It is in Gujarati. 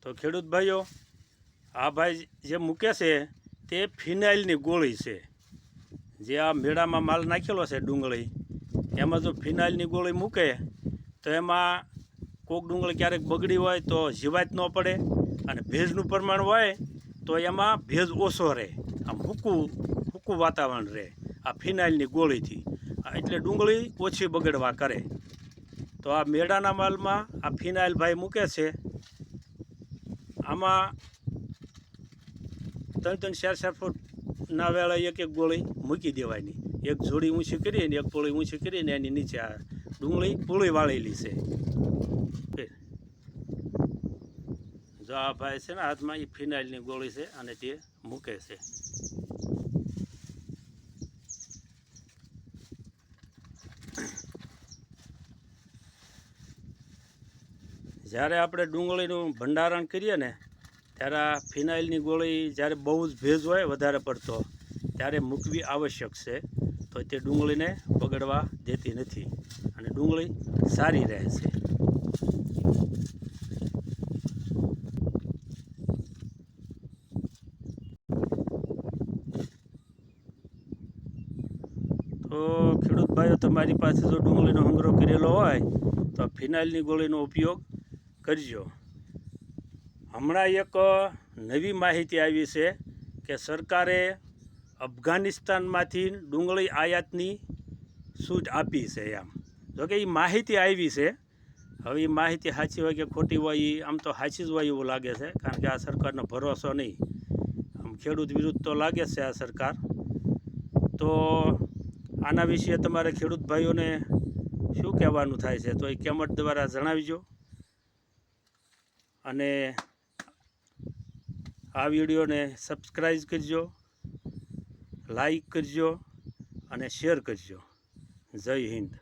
તો ખેડૂત ભાઈઓ, આ ભાઈ જે મૂકે છે તે ફિનાઇલની ગોળી છે. જે આ મેળામાં માલ નાખેલો છે ડુંગળી, એમાં જો ફિનાઇલની ગોળી મૂકે તો એમાં કોક ડુંગળી ક્યારેક બગડી હોય તો જીવાત ન પડે, અને ભેજનું પ્રમાણ હોય તો એમાં ભેજ ઓછો રહે, આમ સૂકું વાતાવરણ રહે આ ફિનાઇલની ગોળીથી. એટલે ડુંગળી ઓછી બગડવા કરે. તો આ મેળાના માલમાં આ ફિનાઇલ ભાઈ મૂકે છે. આમાં 3-4 ફૂટના વેળા એક ગોળી મૂકી દેવાની. એક જોડી ઊંચી કરીને, એક પોળી ઊંચી કરીને એની નીચે આ ડુંગળી પૂળી વાળેલી છે. જો આ ભાઈ છે ને હાથમાં એ ફિનાઇલની ગોળી છે અને તે મૂકે છે. જ્યારે આપણે ડુંગળીનું ભંડારણ કરીએ ને ત્યારે આ ફિનાઇલની ગોળી જ્યારે બહુ જ ભેજ હોય વધારે પડતો ત્યારે મૂકવી આવશ્યક છે. તો તે ડુંગળીને બગડવા દેતી નથી અને ડુંગળી સારી રહે છે. તો ખેડૂત ભાઈઓ, તમારી પાસે જો ડુંગળીનો સંગ્રહ કરેલો હોય તો ફિનાઇલની ગોળીનો ઉપયોગ કરજો. હમણાં એક નવી માહિતી આવી છે કે સરકારે અફઘાનિસ્તાનમાંથી ડુંગળી આયાતની છૂટ આપી છે એમ. જોકે એ માહિતી આવી છે. હવે એ માહિતી સાચી હોય કે ખોટી હોય, એ આમ તો સાચી જ હોય એવું લાગે છે, કારણ કે આ સરકારનો ભરોસો નહીં. આમ ખેડૂત વિરુદ્ધ તો લાગે છે આ સરકાર. તો આના વિશે તમારે ખેડૂત ભાઈઓને શું કહેવાનું થાય છે તો એ કમેન્ટ દ્વારા જણાવજો. અને આ વિડીયોને સબસ્ક્રાઈબ કરજો, લાઈક કરજો અને શેર કરજો. જય હિન્દ.